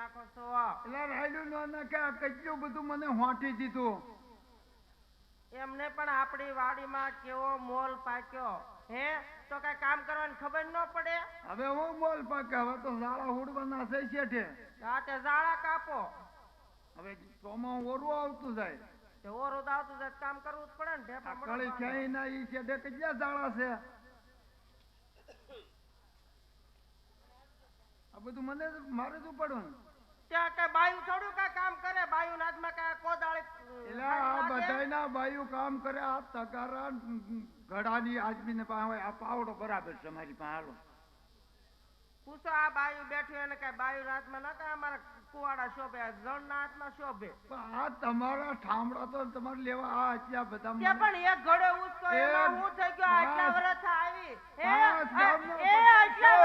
નાખો છો? એટલે રાયડું નો નાખે, કેટલું બધું મને હોંટી દીધું. એમને પણ આપણી વાડીમાં કેવો મોલ પાક્યો હે, તો કઈ કામ કરવાની ખબર ન પડે? હવે હું મોલ પાકે, હવે તો ઝાડા ઉડવાના છે શેઠે. આ તે ઝાડા કાપો. હવે ચોમાં ઓરું આવતું જાય, તે ઓરું તો આવતું જાય, કામ કરવું જ પડે ને. ઢેફા મોઢા કળી ક્યાંય ના ઈ શેઠે કેટલા ઝાડા છે. આ બધું મને મારે જ પડવું. ત્યાં કઈ બાયું થોડું કઈ કામ કરે? બાયું નાથમાં કઈ કોદાળી એટલે આ બધાયના બાયું કામ કરે. આ તગારા ઘડાની આદમીને પાસે હોય. આ પાવડો બરાબર છે મારી પાસે. હાલો પૂછો આ બાયું બેઠું એને કઈ બાયું હાથમાં ના કઈ અમારા કુવાડા શોભે, જણ ના હાથમાં શોભે. પણ આ તમારા ઠામડા તો તમારે લેવા આ આટલા બધા તે પણ એક ઘડે ઉસકો એમાં હું થઈ ગયો. આટલા વર્ષ આવી આટલા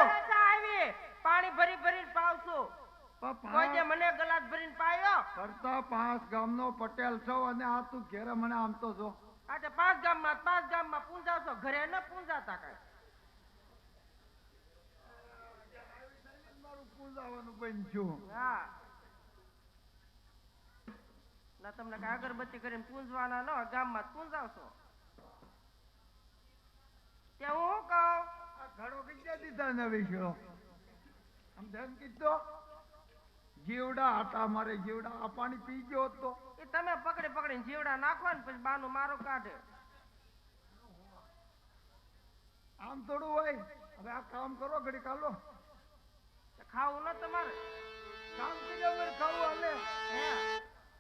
વર્ષ આવી પાણી ભરી ભરીને પાવશું. કોઈ જે મને ગલાસ ભરીને પાયો કરતા 5 ગામનો પટેલ છો અને આ તું ઘેરે મને આમ તો જો. આ તે 5 ગામમાં પૂંજાવશો, ઘરે ન પૂંજાતા કઈ. મારું પૂંજાવાનું બન્યું. હા ના તમને કઈ અગરબત્તી કરીને પૂંજવાના ન, ગામમાં પૂંજાવશો. ત્યાં હું કહું આ ઘડો કેટલા દીધા નવી છે આમ ધન કીધો. જીવડા હતા મારે, જીવડા. આ પાણી પી ગયો તો એ તમે પકડીને જીવડા નાખો ને પછી બાનું મારું કાઢે. આમ થોડું હોય. હવે આ કામ કરો ઘડી કાલો. ખાવું ન તમારે? કામ કર્યા વગર ખાવું હાલે? હે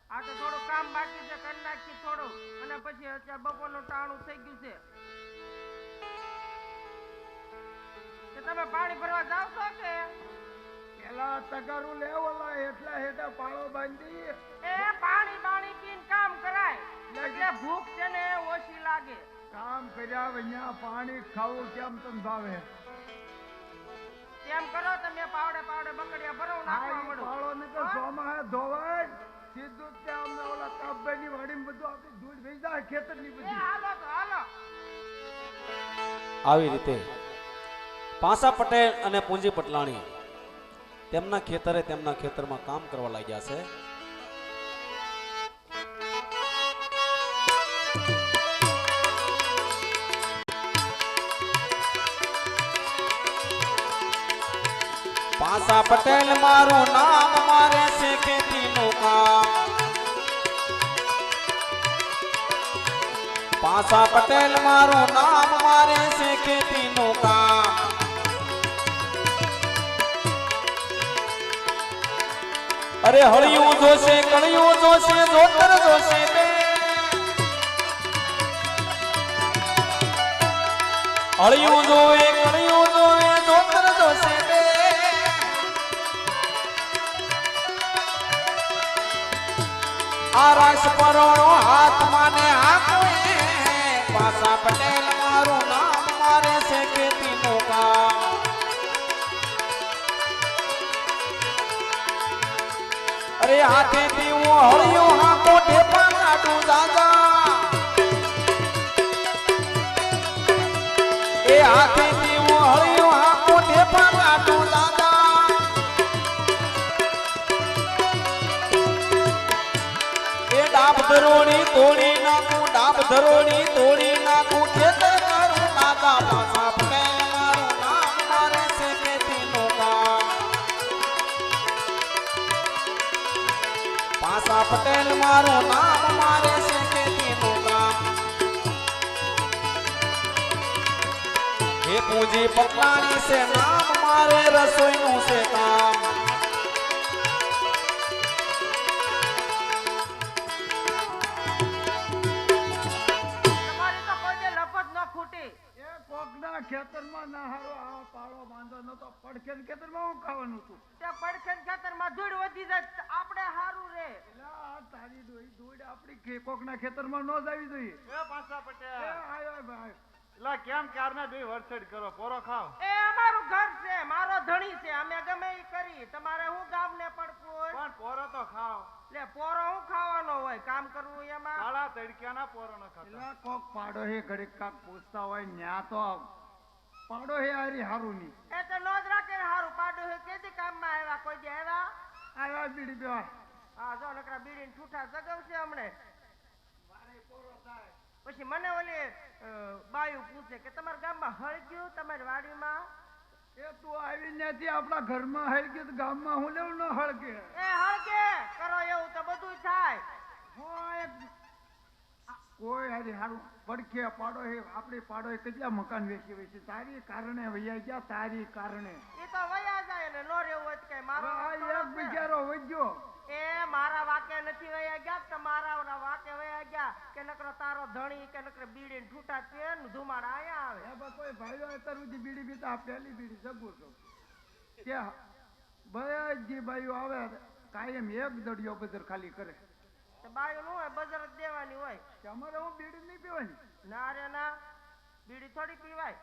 આ તો થોડું કામ બાકી છે, કરી નાખી થોડું, અને પછી અત્યારે બપોરનું ટાણું થઈ ગયું છે. કે તમે પાણી ભરવા જાવ છો કે? પેલા તગારું લેવલા એટલા હેઠા પાળો બાંધી એ પાણી પીને કામ કરાય એટલે ભૂખ છે ને ઓછી લાગે. કામ કર્યા અહીંયા પાણી ખાવું કેમ તને ભાવે? તેમ કરો તમે, પાવડે બકડિયા ભરો નાખવા મળો. પાળો ને તો સોમાં ધોવાય સીધું ત્યાં અમને ઓલા કાપભાઈની વાડીમાં બધું આપી ધૂળ થઈ જાય ખેતરની બધી. હાલો તો હાલો. આવી રીતે પાંસા પટેલ અને પૂંજી પટલાણી તેમના ખેતરમાં કામ કરવા લાગ્યા છે. પાંસા પટેલ મારું નામ, મારે છે ખેતીનું કામ. પાંસા પટેલ મારું નામ, મારે છે ખેતીનું કામ. અરે હળિયું જોશે, કળિયું જોશે, જોતર જોશે તે. હળિયું જોવે, કળિયું જોવે, જોતર જોશે તે. આ રાસ પરોણો હાથ માને હાકો. પાંસા પટેલ મારું નામ, મારે છે ખેતીનું કામ. અરે હાથેથી હું હળિયો હાકો, ઢેપા કાઢું દાદા. એ હાથેથી હું હળિયો હાકો, ઢેપા કાઢું દાદા. એ ડાબ ધરોડી તોડી નાખું, ડાબ ધરોડી તોડી નાખું, ખેતર કરું દાદા. પાંસા પટેલ મારું નામ, મારે છે ખેતીનું કામ. પાંસા પટેલ મારું નામ, મારે છે ખેતીનું કામ. હે પૂંજી પટલાણી છે નામ, મારે રસોઈનું છે કામ. તમારી તો કોઈ દે લપત ન ખૂટી. એ કોકના ખેતરમાં ના હારો આ પાળો બાંધો નતો. પડખેન ખેતરમાં હું ખાવાનું હતું? તે પડખેન ખેતરમાં ધૂળ વધી જાય, આપણે હારું રે. એટલે આ તારી ધૂળ આપણી કોકના ખેતરમાં ન જાવી જોઈએ. એ પાંસા પટેલ આયો ભાઈ. લા કેમ ક્યારના બે વરસડ કરો? પોરો ખાવ. એ અમારું ઘર છે, મારો ધણી છે, અમે ગમે ઈ કરી. તમારે હું ગામને પડવું હોય? પણ પોરો તો ખાવ. લે પોરો હું ખાવાનો હોય? કામ કરવું એમાં? કાળા તડક્યાના પોરો ન ખાતા. એટલે કોક પાડો હે ઘડીક કાક પૂછતા હોય ન્યા તો પાડો હે હારી હારું ની. એ તો નો જ રાખે હારું. પાડું હે કેદી કામમાં આવ્યા? કોઈ દે આવ્યા? જા આ જો નકરા બીડીને ઠૂઠા જગાવશે હમણે. મારે પૂરો થાય. પછી મને ઓલી બાયું પૂછે કે તમારા ગામમાં હળગ્યું તમારી વાડીમાં? એ તું આવી નથી આપણા ઘરમાં હળગે તો ગામમાં હું લેવું ન હળગે. એ હળગે કરો એવું તો બધું થાય. કોઈ હારી હારું પડખે પાડો હે આપણી પાડો એ કેટલા મકાન વેચી તારી કારણે વૈયા ગયા તારી કારણે. એ તો વયા જાય ને નો રહેવું હોય તો કઈ મારો એક બિચારો વજ્યો. એ મારા વાકે નથી વયા ગયા તમારા વાકે વયા ગયા કે નકરો તારો ધણી કે નકરે બીડી ને ઠૂઠા છે ને ધુમાડા આયા આવે. એ કોઈ ભાઈઓ અત્યાર સુધી બીડી પીતા પહેલી બીડી સગું છું કે બધી ભાઈઓ આવે કાયમ એક દડિયો બદર ખાલી કરે. બાયું નું હોય બજાર જ દેવાની હોય. અમારે હું બીડી નહીં પીવાની. ના રે ના બીડી થોડી પીવાય.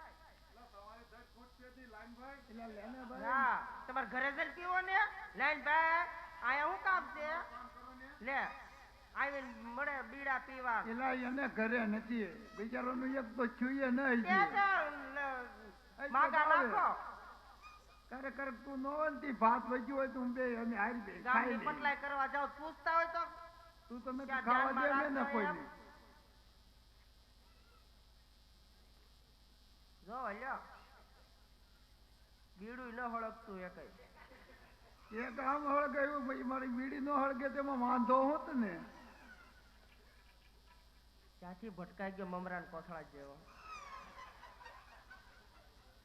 ના તમારે ઘરે જઈને પીવો ને લાઈન ભાઈ આયા હું કામ છે લે આવીને મળે બીડા પીવા. એલા એને ઘરે નથી બિચારાનું એક તો છુએ નહીં માગા નાખો. ખરેખર તું નો વનતી ભાત વજ્યું હોય તું બે અમે હારી બે ગામની પટલાઈ કરવા જાવ પૂછતા હોય તો તું તમે ખાવા દે ને કોઈને. જો લ્યો બીડું ન હળગતું એ કઈ. એક આમ હળગાયું ભાઈ મારી બીડી નો હળગે તેમાં વાંધો હોત ને. ક્યાંથી ભટકાઈ ગયો મમરાન કોથળા જેવો.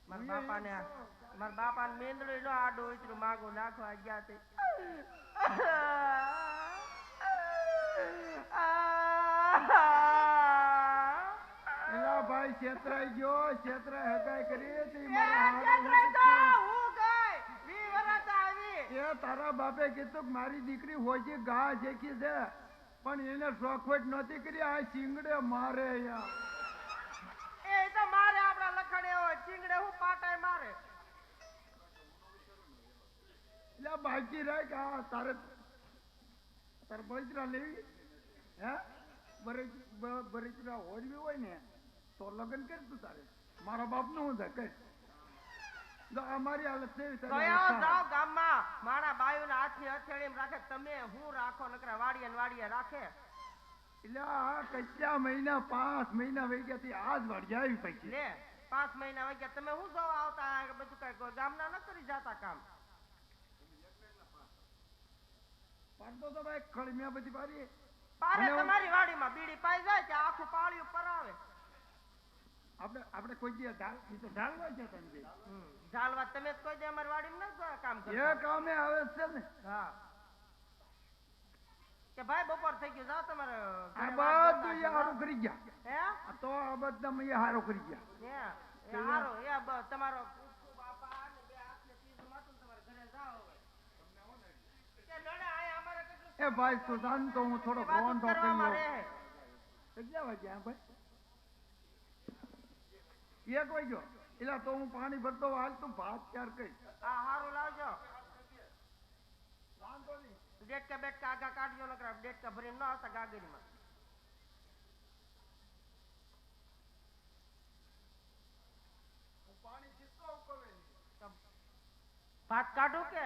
મારા બાપાને મેંદડું નો આડું ઉતરું માગું નાખવા ગયા તે. એલા ભાઈ છેતરાઈ ગયો છેતરાઈ હગાઈ કરી એ તારા બાપે કીધું કે મારી દીકરી હોજી ગા જેકી છે પણ એને શોખવટ નહોતી કરી આ ચીંગડે મારે એ તો મારે આપડા લખડે હોય ચીંગડે હું પાટાય મારે. એટલે બાકી રહે કે આ તારે બળતરા લેવી હે બળતરા હોરવી હોય ને તો લગ્ન કરતું તારે મારા બાપ નું હું થાય કઈ. અમારી હાલત જાઓ ગામમાં મારા બાયુ ના હાથની હથેળી રાખે તમે હું રાખો નકરા વાડીએ વાડીએ રાખે. એટલે આ કેટલા મહિના 5 મહિના વહી ગયા થી આજ વાડી આવી પછી લે 5 મહિના વહી ગયા તમે હું જોવા આવતા બધું કઈ ગામના ન કરી જાતા કામ. પાડતો તો ભાઈ ખળમિયા બધી પારી પારે તમારી વાડીમાં બીડી પાઈ જાય કે આખું પાળ્યું પરાવે. આપણે કોઈ દી ઢાલવા છે તમે ઢાલવા તમે કોઈ દી અમારી વાડીમાં ન કામ કરો. એ કામે આવે છે ને. હા કે ભાઈ બપોર થઈ ગયું જાવ તમારે આ બધું હારું કરી ગયા. હે તો આ બધા મેં હારું કરી ગયા. હે હારો એ તમારો બાપા ને બે હાથને ચીજ માથું તમારે ઘરે જાવ કે લડે આય અમારે કેટલું. એ ભાઈ તું જાન તો હું થોડો ફોન તો કર્યો. કેટલા વાગ્યા ભાઈ? 1 વાગ્યો. એટલે તો હું પાણી ભરતો હાલ તું ભાત ચાર કઈ. આ હારું લાવજો. ડેટકા બેટકા આગા કાઢજો નકરા ડેટકા ભરીને ન આવતા ગાગરીમાં. ભાત કાઢું કે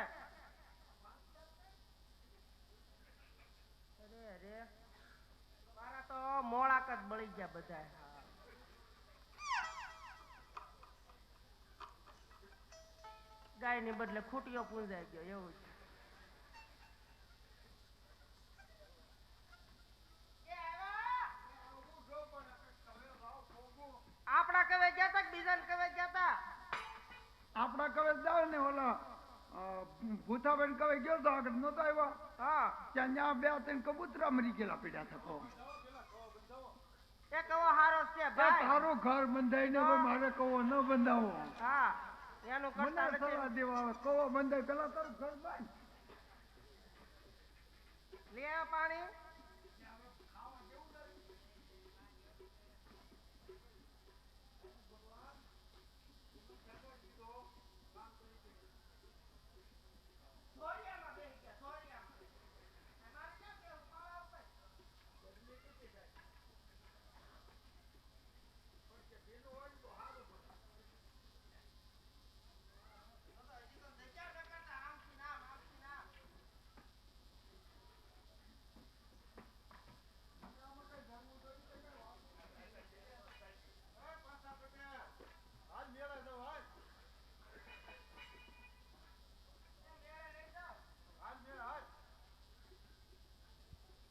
અરે મારા તો મોળાક જ બળી ગયા બધા. ગાય ને બદલે ખૂટીઓ પૂંજાઈ ગયો એવું છે. આપડા કવે ગયા તા બીજા ને કવે ગયા તા. આપડા કવે જાવ ને ઓલા ભૂથાબેન કવે ગયો તો આગળ નતો આવ્યો. હા ત્યાં ત્યાં 2-3 કબૂતરા મરી ગયેલા પીડ્યા થકો. એ કવો હારો છે ભાઈ. તારું ઘર બંધાઈ ને મારે કવો ન બંધાવો. હા એનું કરતા મને સલાહ દેવા આવે કવો બંધાઈ પેલા તારું ઘર બાંધ. લે પાણી.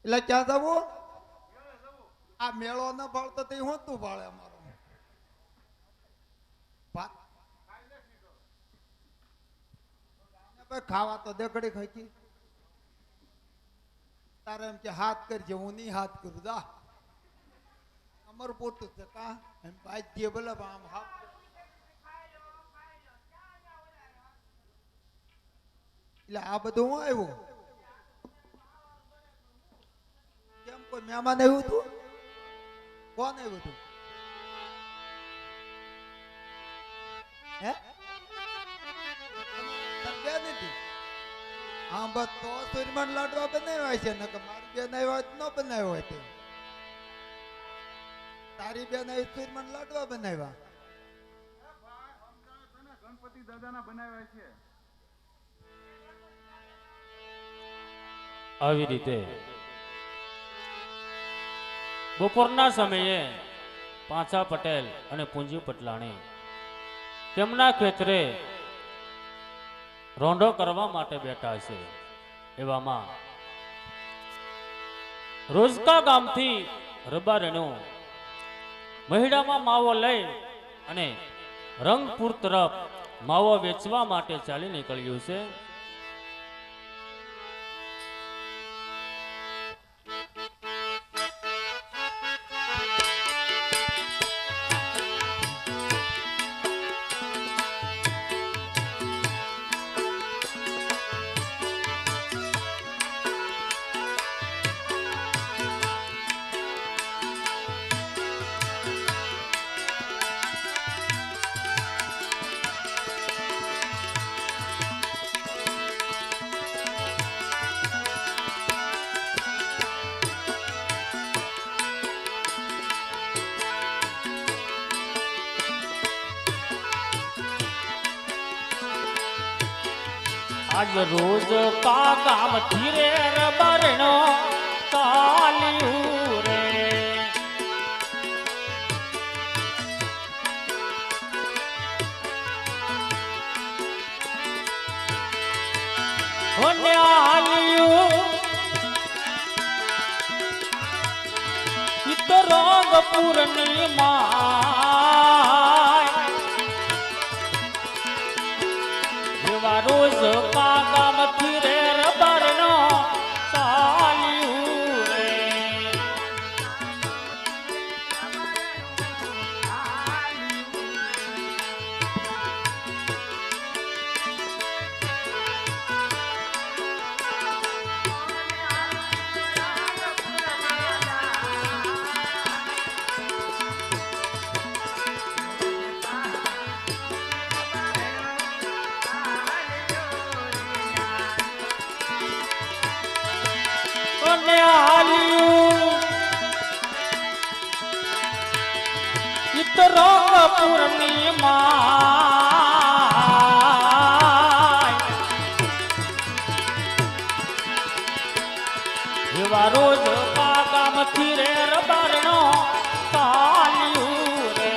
એટલે ક્યાં જવું? આ મેળો ન ભાળતો તે હું તું ભાળે અમારો ખાવા તો દેખડી ખાઈ તારે એમ કે હાથ કરજે હું નહીં હાથ કરું જા અમારું પોતું છે કા એમ પાઈ બોલે આમ હાથ એટલે આ બધું હું આવ્યું કેમ કોઈ મહેમાન આવ્યું હતું? કોણ આવ્યું હતું? હે હા બસ તો સુરમન લાડવા બનાવ્યા છે ને મારી બેન આવ્યા ન બનાવ્યો હોય તે તારી બેન આવી સુરમન લાડવા બનાવ્યા ગણપતિ દાદાના બનાવ્યા છે. આવી રીતે બપોરના સમયે પાંચા પટેલ અને પૂંજી પટલાણી તેમના ખેતરે રોંઢો કરવા માટે બેઠા છે. એવામાં રોજકા ગામથી રબારેણું મહિડામાં માવો લઈ અને રંગપુર તરફ માવો વેચવા માટે ચાલી નીકળ્યું છે. આજ રોજ કામ ધીરે રબરણો ચાલ્યું રે રંગપુરની માય એવા રોજ કાગામથી રે રબરનો ચાલ્યું રે રંગપુરની માય એવા રોજ કાગામથી રે રબારનો ચાલ્યું રે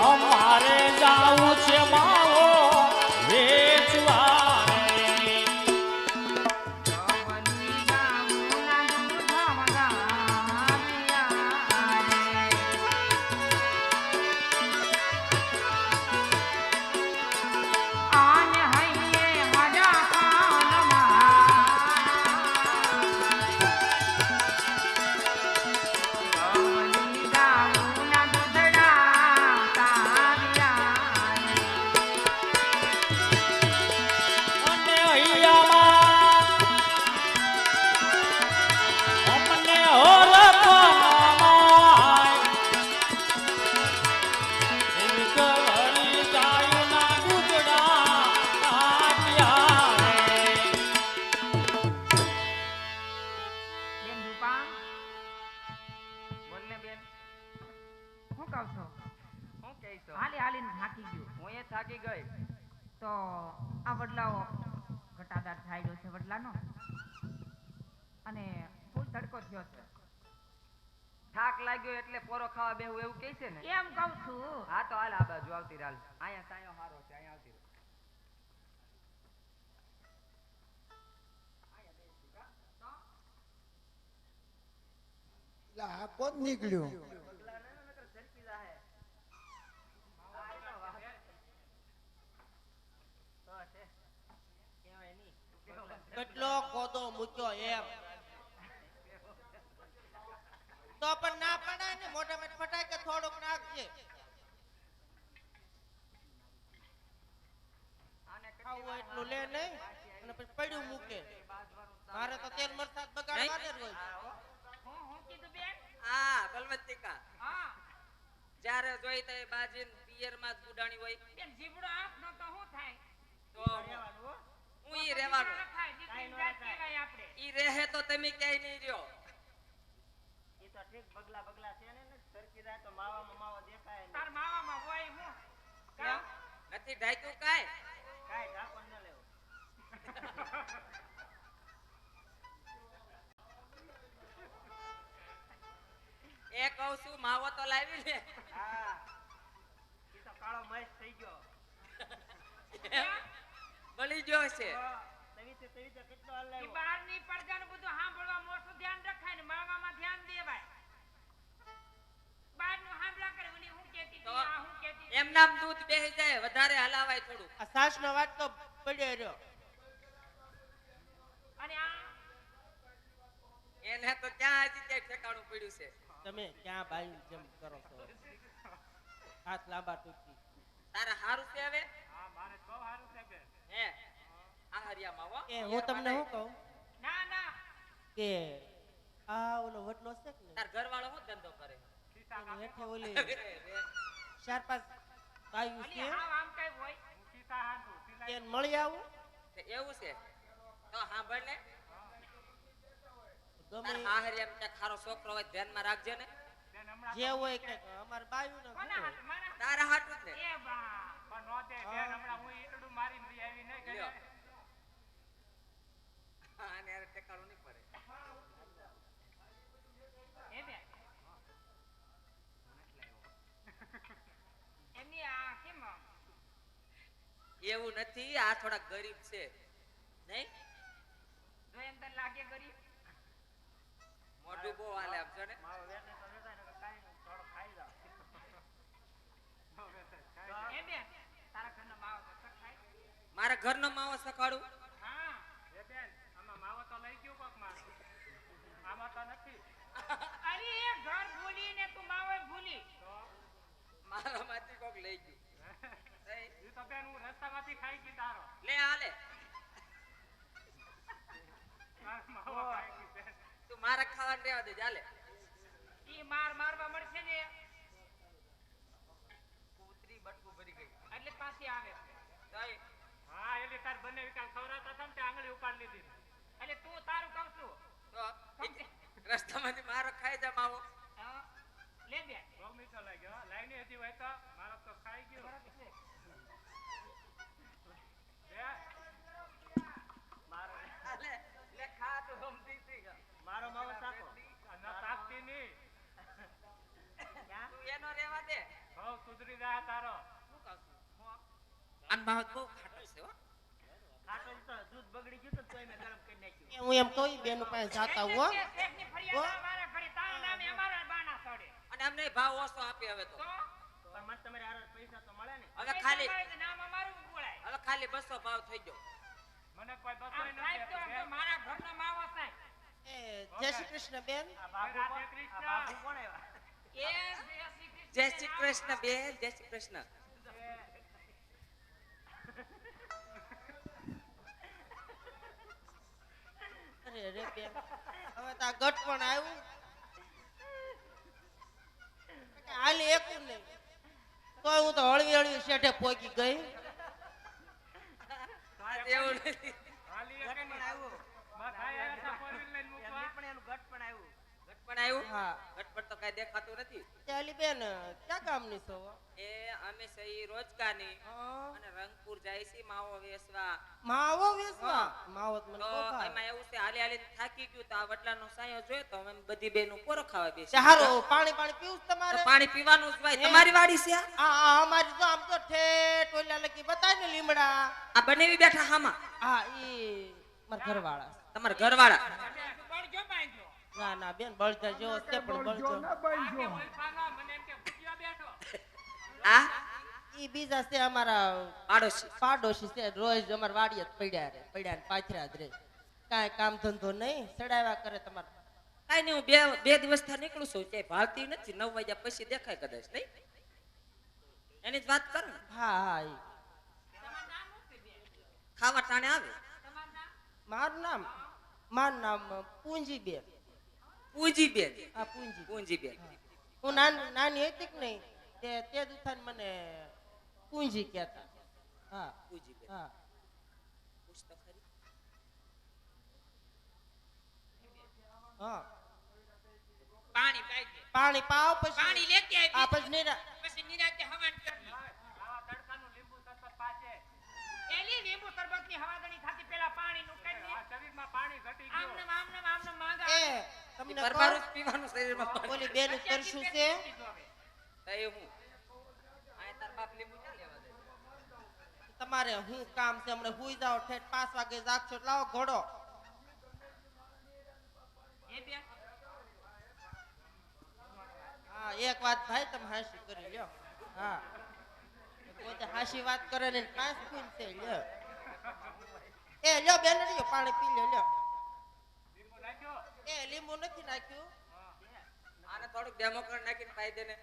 અમારે જાવું છે માવો વેચવા પહોંચાઈશો હાલી હાલીને થાકી ગયો હું એ થાકી ગઈ તો આ વડલાઓ ઘટાદાર થાયડો છે વડલાનો અને ફૂલ તડકો થયો છે થાક લાગ્યો એટલે પોરો ખાવા બેહું એવું કહે છે ને એમ કહું છું હા તો હાલ આ બાજુ આવતી હાલ અહીંયા સાયો હારો છે અહીંયા આવતી રહે. એટલે આ કોણ નીકળ્યું કેટલો કોદો મૂક્યો એમ તો પણ ના પડાય ને મોઢામાં ફટાય કે થોડુંક નાખજે ખાવું હોય એટલું લે નહીં અને પછી પડ્યું મૂકે મારે તો તેલ મરચાં બગાડવાને જ હોય હું કીધું બેન હા બલવંતિકા હા જ્યારે જોઈ તો બાજીન પિયરમાં જ ઉડાણી હોય બેન જીબડો આંખ નો તો શું થાય તો હું ઈ રહેવાનું ના થાય દીકરી જાત કહેવાય આપણે ઈ રહે તો તમે ક્યાંય નહીં રહ્યો ઈ તો ઠીક બગલા બગલા છે ને સરકી જાય તો માવામાં માવો દેખાય ને તાર માવામાં હોય હું કેમ? નથી ઢાંક્યું કાંઈ કાંઈ ઢાંકો ન લેવો એ કહું છું માવો તો લાવી લે હા ઈ તો કાળો મહેશ થઈ ગયો બળી ગયો છે તવીતે કેટલો હાલ ઈ લાવ્યો બહારની પડદાનું બધું સાંભળવા મોટું ધ્યાન રખાય ને માવામાં ધ્યાન દેવાય બહારનું સાંભળા કરે ઓલી હું કહેતી તો હતી આ હું કહેતી હતી. એમ નામ દૂધ બેહી જાય વધારે હલાવાય થોડું આ સાસનો વાટકો પડ્યો રહ્યો અને આ એને તો ત્યાં હજી ક્યાંય ઠેકાણું પડ્યું છે તમે ક્યાં બાયું જેમ કરો છો હાથ લાંબા ટૂંકી તારે હારું છે હવે હા મારે બહુ સારું છે બેન હે આ હરિયા માવો એ હું તમને શું કહું ના ના કે આ ઓલો વડલો છે કે તાર ઘરવાળો શું ધંધો કરે એની હેઠે ઓલી 4-5 બાયું અલી છે હાવ આમ કઈ હોય સીતા હાંધું સિલાઈ એને મળી આવું તે એવું છે તો સાંભળ ને ગમે તાર આ હરિયા ક્યાંક ખારો છોકરો હોય ધ્યાનમાં રાખજે ને બેન હમણાં જે હોય કે અમાર બાયું ને કોના હાથ મારા તારા હાટું જ ને એ બા પણ નો દે બેન હમણાં હું ઈટડું મારીને લઈ આવી નહીં લ્યો. કરે આને યાર ઠેકાણું નહીં પડે એ બે એમની આ કેમ એવું નથી આ થોડા ગરીબ છે નહીં જો એમ તને લાગે ગરીબ મોઢું બહુ હાલે આમ છો ને માવો વેચે તો વેચાય ને કાંઈ નહીં થોડો ખાઈ જાવ એ બે તારા ઘરનો માવો તો સખ ખાય મારા ઘરનો માવો સખાડું હા એ બેન આમાં માવો તો લઈ ગયો કોક મારો આમાં તો નથી અરે એ ઘર ભૂલીને તું માવો ભૂલી મારામાંથી કોક લઈ ગયું નહીં? ઈ તો બેન હું રસ્તામાંથી ખાઈ ગઈ તારો લે હાલે આ માવો ખાઈ ગઈ બેન તું મારા ખાવાનું રહેવા દે હાલે ઈ મારવા મળશે ને કૂતરી બટકું ભરી ગઈ એટલે પાછી આવે તઈ હા એટલે તાર બંને વિકાસ ખવડાવતા હતા ને તે આંગળી ઉપાડ લીધી એટલે તું તારું કહું છું તો રસ્તામાંથી મારો ખાઈ જા માવો હા, લે બે બહુ મીઠો લાગ્યો લાઈની હતી હોય તો મારો તો ખાઈ ગયો બે લે લે ખા તો સમજી હતી મારો માવો સાકો ન તાકતી નહીં તું એનો રહેવા દે બહુ સુધરી જાય તારો શું કહું છું આન માવો બહુ ખાટો છે હો ખાટો ઈ તો દૂધ બગડી ગયું તો તોય મેં ગરમ કરી નાખ્યું એ હું એમ કહું બેન પાસે જાતા હો શેઠની ફરિયાદ અમારા ઘરે તારા નામે અમારા બાના સડે અને અમને ભાવ ઓછો આપે હવે તો તો પણ મને તમારે હારે પૈસા તો મળે ને હવે ખાલી નામ અમારું બોલાય હવે ખાલી 200 ભાવ થઈ ગયો મને કોઈ બસો આમ સાહેબ તો આમ તો મારા ઘરનો માવો સાહેબ એ જય શ્રી કૃષ્ણ બેન આ બાબુ રાધે કોણ? કૃષ્ણ. આ બાબુ કોણ આવ્યા એ જય શ્રી કૃષ્ણ બેન જય શ્રી કૃષ્ણ અરે રે બેન હવે તો આ ગટ પણ આવ્યું હાલી એકું નહીં તોય હું તો હળવી હળવી શેઠે પોગી ગઈ એવું નથી હાલી ગટ એક પણ આવ્યું ભાઈ આવ્યા હતા four wheel લઈને મૂકવા. એમને પણ એનું ગટ પણ આવ્યું ગટ પણ આવ્યું હા ઘટપટ તો કઈ દેખાતું નથી તે અલી બેન ક્યાં ગામની છો એ અમે સહી રોજગારની હા. અને રંગપુર જાય છે માવો વેસવા માવો વેચવા માવો તો મને તો બહુ ભાવે. એમાં એવું છે હાલી હાલી થાકી ગયું તો આ વડલાનો સાયો જોયો તો અમે બધી બેનું પોરો ખાવા તે બેસી હારું પાણી પીવું છે તો તમારે પાણી પીવાનું જ ભાઈ હે? તમારી વાડી છે આ અમારી તો આમ તો ઠેઠ ઓલા લગી બતાય ને લીમડા આ બનેવી બેઠા હામાં હા ઈ મારા ઘરવાળા તમારા ઘરવાળા બળજો બાંધજો ના ના બેન બળજા જેવો છે પણ બળજો બળજો ના બળજો ઓલફાનો મને એમ કે ભૂખ્યા બેઠો આ ઈ બીજા છે અમારા પાડોશી પાડોશી છે રોજ અમાર વાડીએ જ પડ્યા ને પાથર્યા જ રે કાંઈ કામ ધંધો નહીં સડાવ્યા કરે તમારે કાઈ નહીં હું બે દિવસ થી નીકળું છું ક્યાંય ભાવતી નથી 9 વાગ્યા પછી દેખાય કદાચ નહીં એની જ વાત કર ને હા હા ઈ ખાવા ટાણે આવે મારું નામ પૂંજીબેન પૂંજીબેન આ પૂંજી પૂંજીબેન હું નાની હતી કે નહીં તે દુથાન મને પૂંજી કહેતા હા પૂંજીબેન હા પૂછ તો ખરી હા પાણી પાઈ દે પાણી પાવ પછી પાણી લેતી આવી આ પછી નીરા પછી નિરાતે હવાન કરી આવા તડકાનું લીંબુ સરબત પાછે એલી લીંબુ શરબતની હવાદણી થાતી પેલા પાણી નું કરી આ શરીરમાં પાણી ઘટી ગયું આમને માંગા એ તમને પરમારું જ પીવાનું શરીરમાં કહું, ઓલી બેન કરશું છે તઈ હું આ તાર બાપ લીંબુ ક્યાં લેવા દે તમારે હું કામ છે હમણાં હુઈ જાઓ ઠેઠ 5 વાગે જાગશો એટલે લાવો ઘોડો એ બે હા એક વાત ભાઈ તમે હાસી કરી લ્યો હા પોતે હાસી વાત કરે ને પાંચ ફૂલ છે લ્યો એ લ્યો બેન લ્યો પાણી પી લ્યો લીંબુ નાખ્યો એ લીંબુ નથી નાખ્યું આને થોડુંક ડેમો કરી નાખીને પાઈ દે ને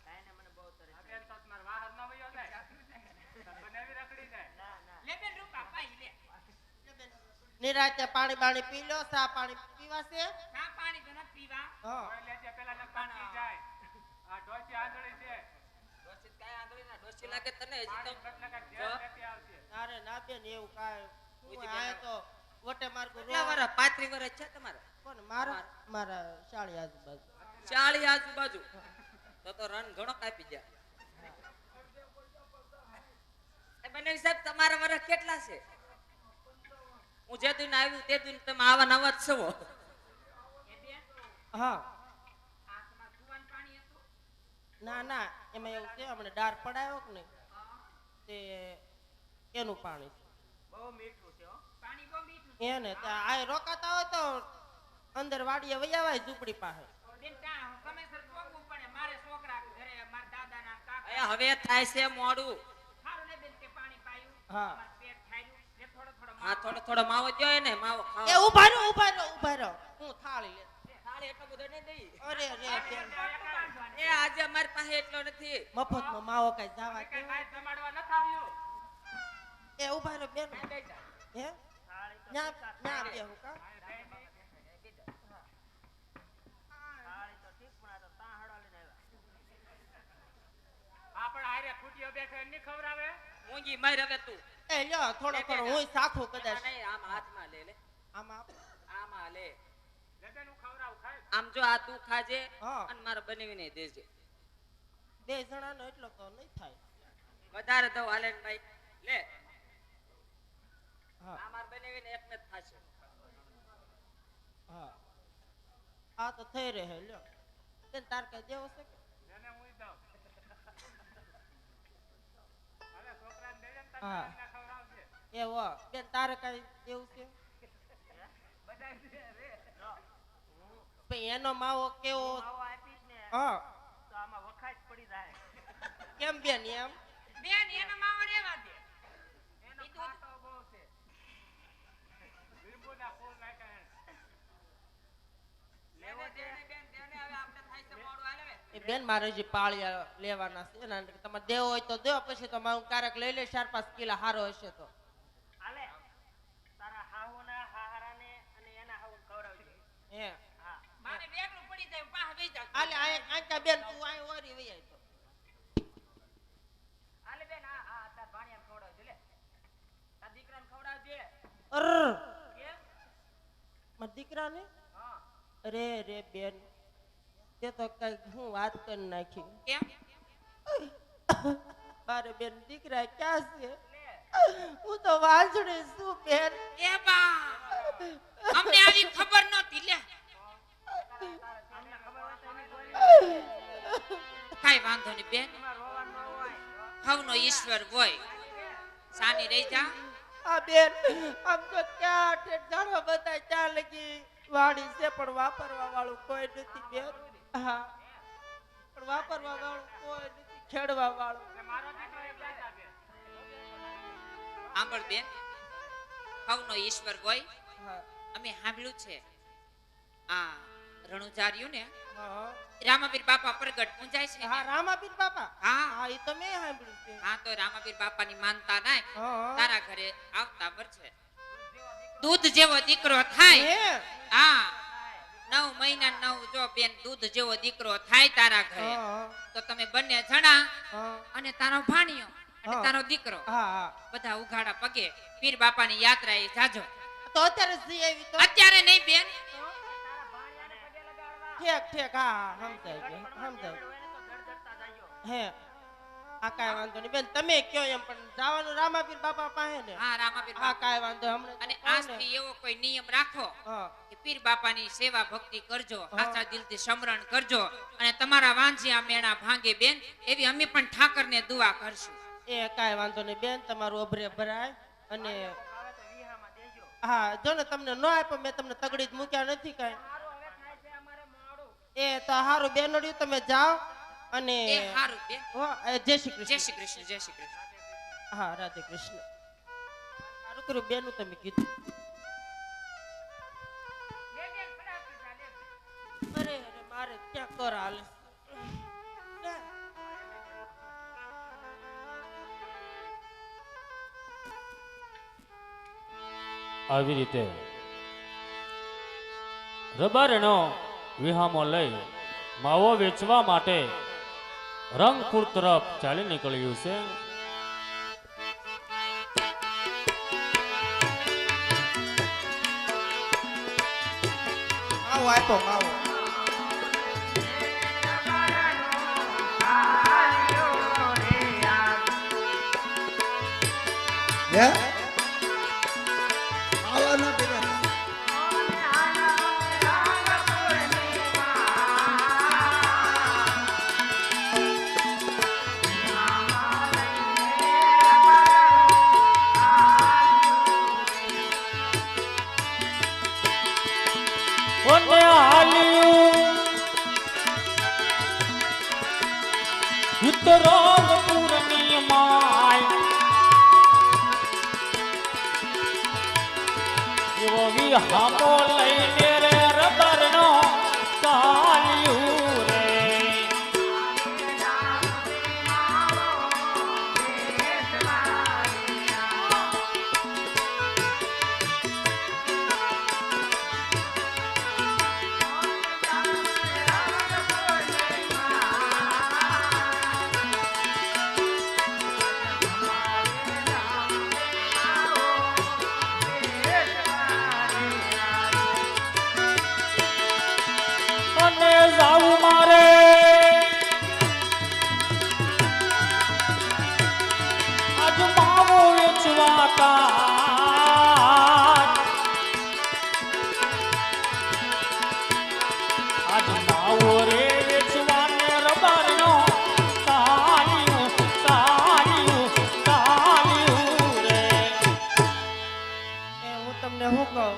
આ બેન તો તમાર વાહર ન વયો જાય બનાવી રખડી જાય લે બેન રૂપા પાઈ લે નિરાતે પાણી બાણી પી લો ચા પાણી પીવાશે ના પાણી તો નથી પીવા હા ઓય લેજે પેલા નકાટી જાય આ ડોસી આંધળી છે ડોસી કાય આંગળી ના ડોસી લાગે તને હજી પાણી તો બદલે કાંઈક ધ્યાન લેતી આવશે અરે ના બેન એવું કાંઈ હું આયા તો વટે માર્ગો કેટલા વર્ષ 35 વર્ષ છે તમારે પણ મારા શાળી આજુબાજુ 40 આજુબાજુ તો રન ઘણો કાપી ગયા એ બને સાહેબ તમારા વર્ષ કેટલા છે હું જે દિન આવ્યું તે દિન તમે આવા નવા જ છો એ બે હા આ તમાર કુવાનું પાણી હતું ના ના એમાં એવું છે હમણાં ડાર પડાયો કે નહીં તે એનું પાણી બહુ મીઠું છે હો પાણી બહુ મીઠું છે એને ત્યાં આ રોકાતા હોય તો અંદર વાડીએ વહી આવાય ઝૂંપડી પાસે બેન ત્યાં સમયસર પોગવું પડે મારે છોકરા ઘરે મારા દાદાના કાકા એ હવે થાય છે મોડું સારું લે બેન તે પાણી પાયું હા. મારું પેટ થાર્યું લે થોડો થોડો હા થોડો થોડો માવો જોયે ને માવો એ ખાવા ઉભા રહો હું થાળી લે થાળી એટલો બધો નહીં દઈ અરે રે બેન એ આજે અમારી પાસે એટલો નથી મફતમાં માવો કઈ જવા કઈ દે કાંઈ જમાડવા નથી આવ્યું એ ઉભા રહો બેન હે ન્યા ન્યા બે હું કા આપણ હારે ખૂટીઓ બેઠો એની ખવરાવે મૂંગી માર હવે તું એ લ્યો થોડો થોડો હું સાખું કદાચ નહીં આમ હાથમાં લે લે આમાં આપ. આમાં લે લેબેન હું ખવરાવું ખાય આમ જો આ તું ખાજે હા. અને મારે બનાવીને દેજે 2 જણાનો એટલો તો નહીં થાય વધારે દઉં હાલે ને ભાઈ લે હા આ મારે બનાવીને એકને જ થાશે હા આ તો થઈ રહે લ્યો બેન તાર કઈ દેવો છે કે એને હું દઉં હવે છોકરાને દેજે ને હા. તને ખવરાવજે એવો બેન તારે કઈ દેવું છે બધાય દે રે પણ એનો માવો કેવો માવો આપીશ ને હા તો આમાં વખાજ પડી જાય કેમ બેન એમ બેન એનો માવો રેવા દે એનો ખાતો બહુ છે લીંબુના ફૂલ નાખ્યા એને. લેવો દે બેન તેને હવે આપણે થાય છે મોડું હાલે એ બેન મારે હજી પાળિયા લેવાના છે ને તમે દેવો હોય તો દો પછી તો હું ક્યારેક લઈ લઈશ 4-5 કિલો હારો હશે તો હાલે તારા હાહુના હાહરાને અને એના હાહુને ખવડાવજે હે હા મારે વેગળું પડી જાય પાહ બેસી જાવ આલે આંકા બેન તું આય ઓરી વઈ આય તો હાલે બેન આ તાર ભાણિયાને ખવડાવજે લે તાર દીકરાને ખવડાવજે અર કેમ મારા દીકરાને હા અરે રે બેન તે તો કઈ હું વાત કરી નાખી કેમ મારે બેન દીકરા ક્યાં છે હું તો વાંચડી છું બેન એ બા અમને આવી ખબર નહોતી લે કાઈ વાંધો નહીં બેન હવનો ઈશ્વર હોય સાની રહી જા આ બેન આમ તો ક્યાં ઠેઠ જાણવા બધા ક્યાં લગી વાડી છે પણ વાપરવા વાળું કોઈ નથી બેન હા પણ વાપરવા વાળું કોઈ નથી ખેડવા વાળું આંબળ બેન હવનો ઈશ્વર હોય હા અમે સાંભળ્યું છે આ રણુજાર્યું ને હા રામાવીર બાપા પ્રગટ પૂંજાય છે હા ને? રામાપીર બાપા હા હા એ તો મેં સાંભળ્યું છે હા તો રામાવીર બાપાની માનતા નાખ હા તારા ઘરે આવતા વર્ષે દૂધ જેવો દીકરો થાય હે હા 9 મહિના 9 જો બેન દૂધ જેવો દીકરો થાય તારા ઘરે હા તો તમે બંને જણા હા અને તારો ભાણિયો અને હા. તારો દીકરો હા હા બધા ઉઘાડા પગે પીર બાપાની યાત્રા એ જાજો તો અત્યારે જઈ આવી તો અત્યારે નહીં બેન ઠેક ઠેક હા હા સમજાય ગયું સમજાય હે આ કાંઈ વાંધો નહીં બેન તમે કયો એમ પણ જવાનું રામાપીર બાપા પાસે ને હા રામાપીર હા બાપા કાંઈ વાંધો હમણાં અને આજથી એવો કોઈ નિયમ રાખો હા કે પીર બાપાની સેવા ભક્તિ કરજો હા. સાચા દિલથી સમરણ કરજો અને તમારા વાંજિયા મેણા ભાંગે બેન એવી અમે પણ ઠાકરને દુઆ કરશું એ કાંઈ વાંધો નહીં બેન તમારું અભરે ભરાય અને હા જો ને તમને ન આપ્યો મેં તમને તગડી જ મૂક્યા નથી કાંઈ એ તો હારું બેનડ્યું તમે જાઓ અને એ હારું બેન હા, જય શ્રી જય કૃષ્ણ શ્રી કૃષ્ણ જય શ્રી કૃષ્ણ હા રાધે કૃષ્ણ સારું કર્યું બેનું તમે કીધું અરે અરે મારે ક્યાં કર હાલે આવી રીતે રબારનો વિહામો લઈ માવો વેચવા માટે રંગપુર તરફ ચાલી નીકળ્યું છે. માવો આપ્યો માવો હે આવા ના પેલા અને હાલ્યું રંગપુરની માય એવો વિહામો લઈને રે રબરનો ચાલ્યું રે. અને જાવું મારે આજ માવો વેચવા કાન. આજ માવો રે વેચવાને રબરનો ચાલ્યું ચાલ્યું ચાલ્યું રે. એ હું તમને શું કહું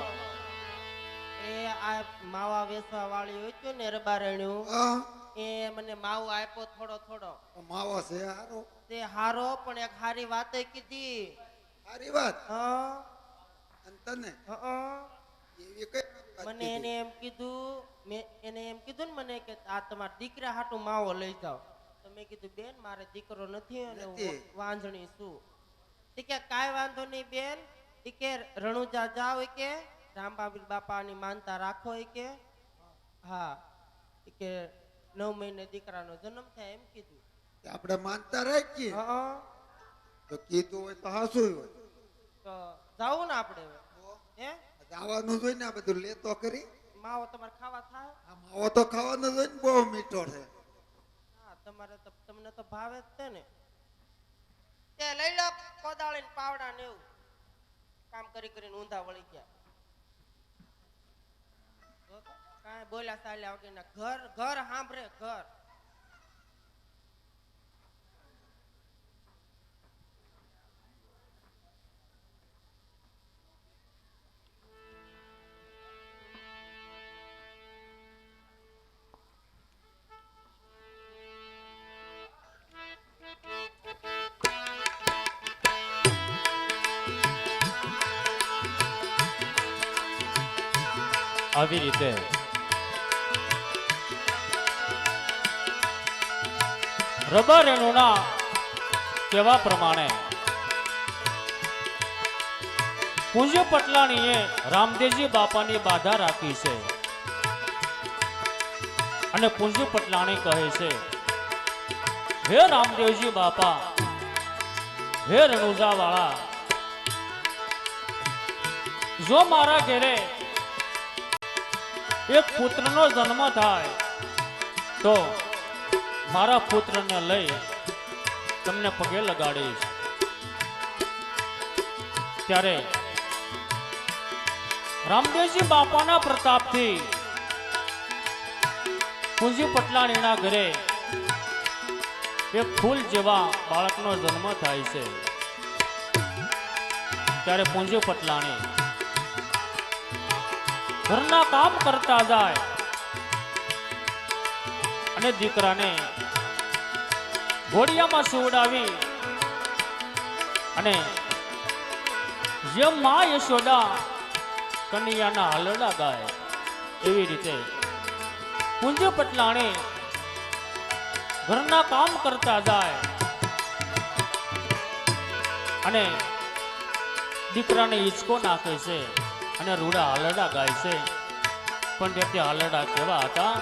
એ આ માવા વેચવા વાળી હોય ને રબારણ્યું હા એ મને માવો આપ્યો થોડો થોડો માવો છે હારો તે હારો પણ એક હારી વાતે કીધી સારી વાત હા અને તને હા એવી કઈ વાત મને કીધી? એને એમ કીધું મેં એને એમ કીધું ને મને કે આ તમારા દીકરા હાટું માવો લઈ જાઓ તો મેં કીધું બેન મારે દીકરો નથી અને હું નથી. વાંજણી છું તે કે કાંઈ વાંધો નહીં બેન એ કે રણુજા જાઓ એ કે રામબાબી બાપાની માનતા રાખો એ કે હા એ કે 9 મહિને દીકરાનો જન્મ થાય એમ કીધું આપણે માનતા રાખીએ હા તો કીધું હોય તો હાસું હોય તો જાવું ને આપણે હવે હે જવાનું જોઈ ને આ બધું લેતો કરી માવો તમારે ખાવા થાય? આ માવો તો ખાવાનો જ હોય ને, બહુ મીઠો છે. હા, તમારે તો તમને તો ભાવે જ છે ને. તે લઈ લો કોદાળી ને પાવડા ને એવું. કામ કરી કરીને ઊંધા વળી ગયા. જો તો કાંઈ બોલ્યા ચાલ્યા વગરના ઘર ઘર સાંભળે ઘર. આવી રીતે રબર રેણુના કહેવા પ્રમાણે પૂજ્ય પટલાણીએ રામદેવજી બાપાની બાધા રાખી છે અને પૂજ્ય પટલાણી કહે છે, હે રામદેવજી બાપા, હે રણુજા વાળા, જો મારા ઘેરે એક પુત્રનો જન્મ થાય તો મારા પુત્રને લઈ તમને પગે લગાડીશ. ત્યારે રામદેવજી બાપાના પ્રતાપથી પૂજ્ય પટલાણીના ઘરે એક ફૂલ જેવા બાળકનો જન્મ થાય છે. ત્યારે પૂજ્ય પટલાણી ઘરના કામ કરતા જાય અને દીકરાને ઘોડિયામાં સુવડાવી અને જેમ મા યશોદા કનૈયાના હાલરડા ગાય એવી રીતે પૂજ્ય પટલાણી ઘરના કામ કરતા જાય અને દીકરાને હિંચકો નાખે છે અને રૂડા હાલરડા ગાય છે. પણ તે હાલરડા કેવા હતા?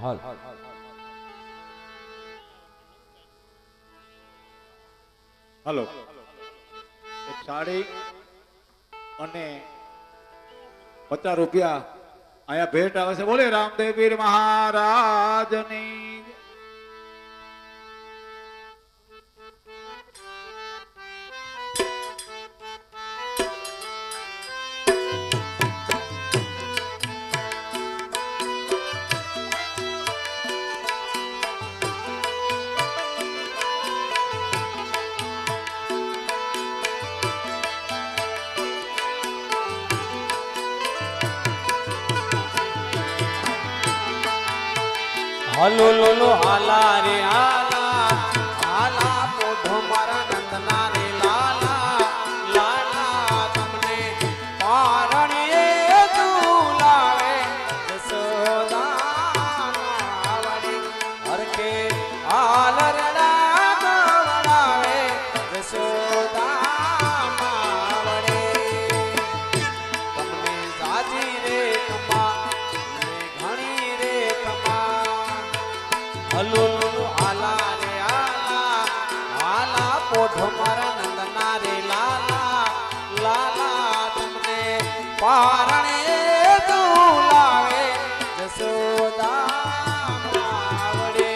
હાલ હલો, એક સાડી અને 50 રૂપિયા અહીંયા ભેટ આવે છે. બોલે રામદેવ પીર મહારાજની. હલો લોલો હાલા રે હાલા, હાલા પોઢો મારા નંદના રે લાલા, લાલા તમને પારણીએ ઝુલાવે જશોદા વડે, હરકે હાલરડા ગવડાવે જશોદા વડે. તમને સાજી રે કમા ઘણી રે કમા. હલો હાલા રે હાલા, હાલા પોઢો મારા નંદના રે લાલા, લાલા તમને પારણે ઝુલાવે જશોદા વડે.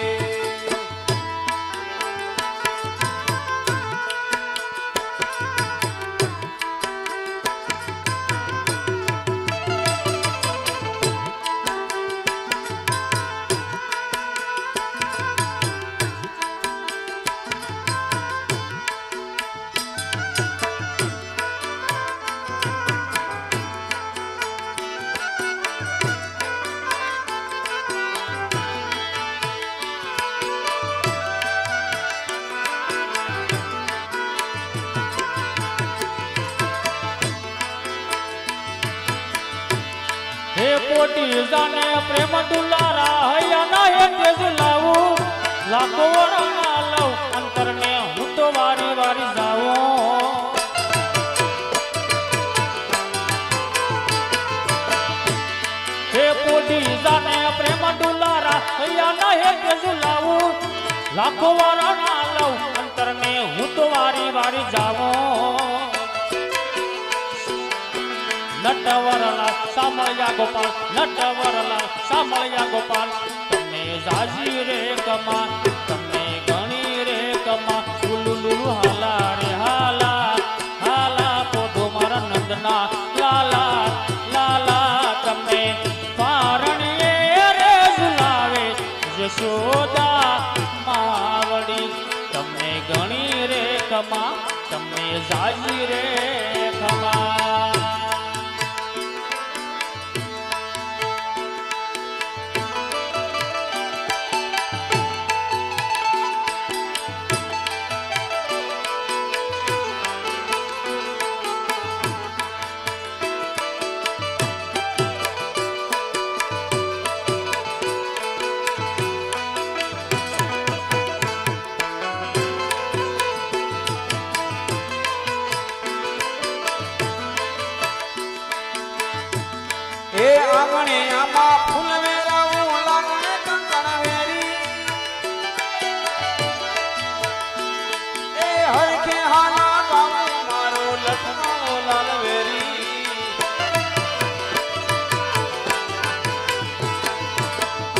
હે પોટી જાને પ્રેમ દુલારા હૈયાના હે તેજ લાવું, લાખો વરાના લવ અંતરને હું તો વારી વારી જાઉં. હે પોટી જાને પ્રેમ દુલારા હૈયાના હે તેજ લાવું, લાખો વરના લઉં અંતરને હું તો વારી વારી જાઉં નટવરલા સામળ્યા ગોપાલ નટવરલા સામળ્યા ગોપાલ તમે જાજી રે કમા તમે ગણી રે કમા ઉલુલુ હાલા રે હાલા હાલા પોધો મારા નંદના લાલા લાલા તમે પારણીએ રે ઝુલાવે યશોદા માવડી તમે ગણી રે કમા તમે જાજી રે ખમા એ આંગણે આમાં ફૂલ વેરાવું લાગણે કંકણ વેરી એ હરખે હાલા ગાવું મારો લટકાણો લાલ વેરી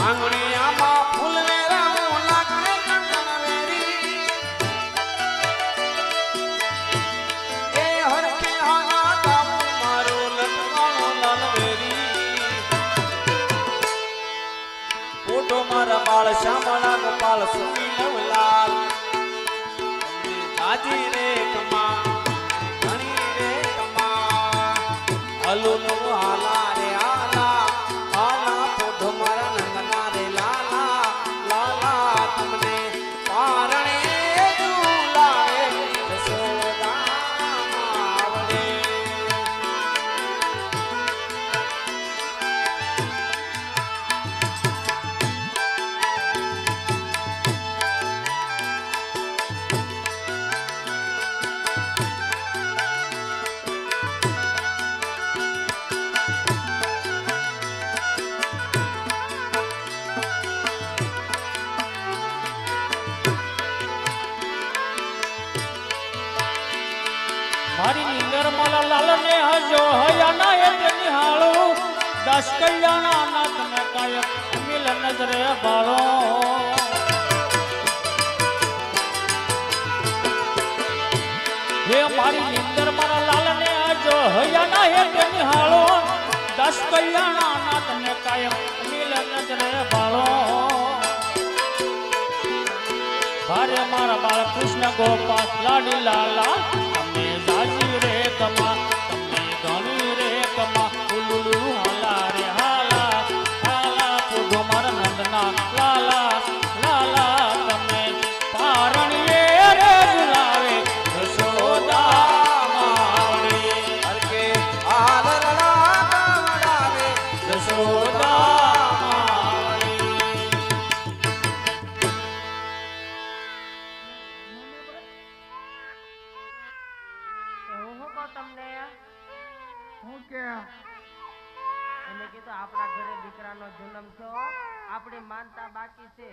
આંગણે આમાં ફૂલ વેરાવું લાગણે કંકણ વેરી એ હરખે હાલા ગાવું મારો લટકાણો લાલ વેરી ફોટો મારા બાળ શ્યામળા ગોપાલ સુની નવલાલ જાજી રે કમા ઘણી રે કમા હલુલુ હાલા રે હાલા હાલા ફોટો મારા નંદના રે લાલા લાલા તમને પારણે ઝુલાવે યશોદા માવડે મારી નીંદર માલા લાલ ને હજો હયાના એટલે નિહાળું દસ કલ્યાણા ના તમે કાયક મિલ નજરે બાળો હે મારી નીંદર મારા લાલ ને હજો હયાના એટલે નિહાળું દસ કલ્યાણા ના તમે કાયક મિલ નજરે બાળો ભારે મારા બાળ કૃષ્ણ ગોપાલ લાડી લાલા તમે જાજી રે કમા તમે ગણી રે કમા ઉલુલુ હાલા રે હાલા હાલા પોધો મારા નંદના લાલા લાલા તમે પારણીએ રે ઝુલાવે યશોદા માવડી હરખે આદરડા ગાવડાવે યશોદા માવડી હું શું કહું તમને હું કે એને કીધું આપણા ઘરે દીકરાનો જન્મ થયો આપણી માનતા બાકી છે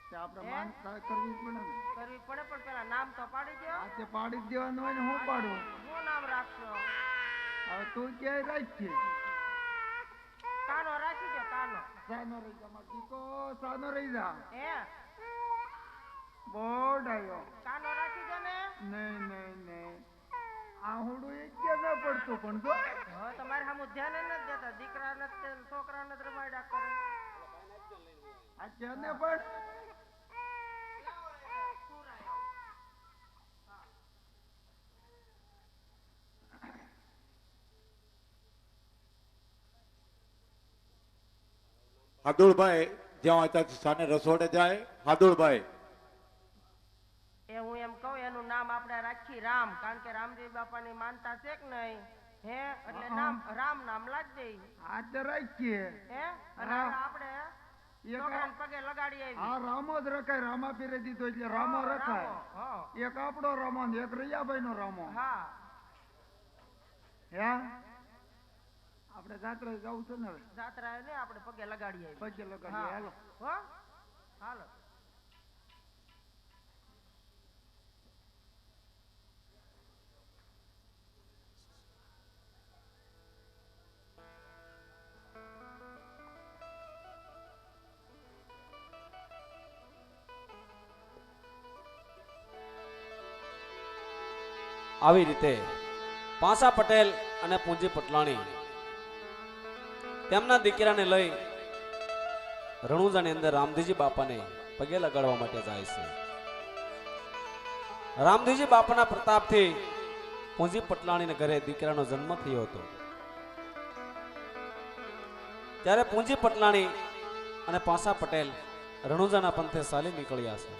તે આપણે માનતા કરવી પડે ને કરવી પડે પણ પેલા નામ તો પાડી દો આ તે પાડી જ દેવાનું હોય ને હું પાડું શું નામ રાખશો હવે તું ક્યાંય રાખી કાનો રાખી દો કાનો સાનો રહી જા મારો દીકો સાનો રહી જા હે બોર્ડ આવ્યો કાનો રાખી દો ને નહીં નહીં નહીં આહુડું એક કે ન પડતું પણ તો હવે તમારે સામું ધ્યાન નથી દેતા દીકરાને જ તે છોકરાને જ રમાડ્યા કરે આ કેને પણ હાદુળભાઈ જ્યાં હોય ત્યાં સાને રસોડે જાય હાદુળભાઈ એ હું એમ કહું એનું નામ આપણે રાખી રામ કારણ કે રામદેવ બાપાની માનતા છે કે નહીં હે એટલે નામ રામ નામ લાગ દે આ તે રાખીએ હે અને હા. આપણે એક છોકરાને પગે લગાડી આવી આ રામો જ રખાય રામા પીરે દીધો એટલે રામો રખાય હા એક આપણો રામો ને એક રૈયાભાઈ નો રામો હા હે આપણે જાત્રા જવું છે ને હવે જાત્રા ને આપણે પગે લગાડી આવી પગે લગાડીએ હાલો હો હાલો આવી રીતે પાંસા પટેલ અને પૂંજી પટલાણી તેમના દીકરાને લઈ રણુજાની અંદર રામદેવજી બાપાને પગે લગાડવા માટે જાય છે. રામદેવજી બાપાના પ્રતાપથી પૂંજી પટલાણીના ઘરે દીકરાનો જન્મ થયો હતો. ત્યારે પૂંજી પટલાણી અને પાંસા પટેલ રણુજાના પંથે ચાલી નીકળ્યા છે.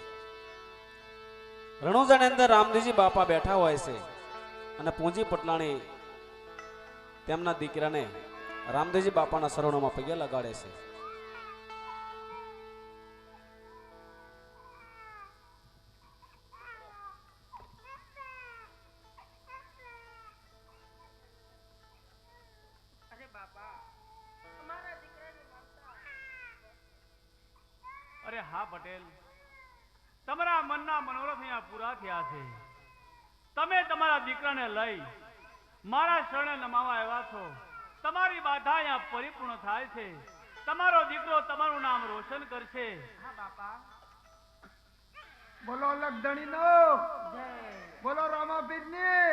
રણુજાની અંદર રામદેવજી બાપા બેઠા હોય છે અને પૂંજી પટલાણી તેમના દીકરાને રામદેવજી બાપાના શરણોમાં પગે લગાડે છે. અરે બાપા મારા દીકરાની મમતા. અરે હા પટેલ, તમારા મનના મનોરથ અહીંયા પૂરા થયા છે. તમે તમારા દીકરાને લઈ મારા શરણે નમાવા આવ્યા છો. તમારી બાધા અહીંયા પરિપૂર્ણ થાય છે. તમારો દીકરો તમારું નામ રોશન કરશે. હા બાપા. બોલો લગધણી નો, બોલો રામાપીરની.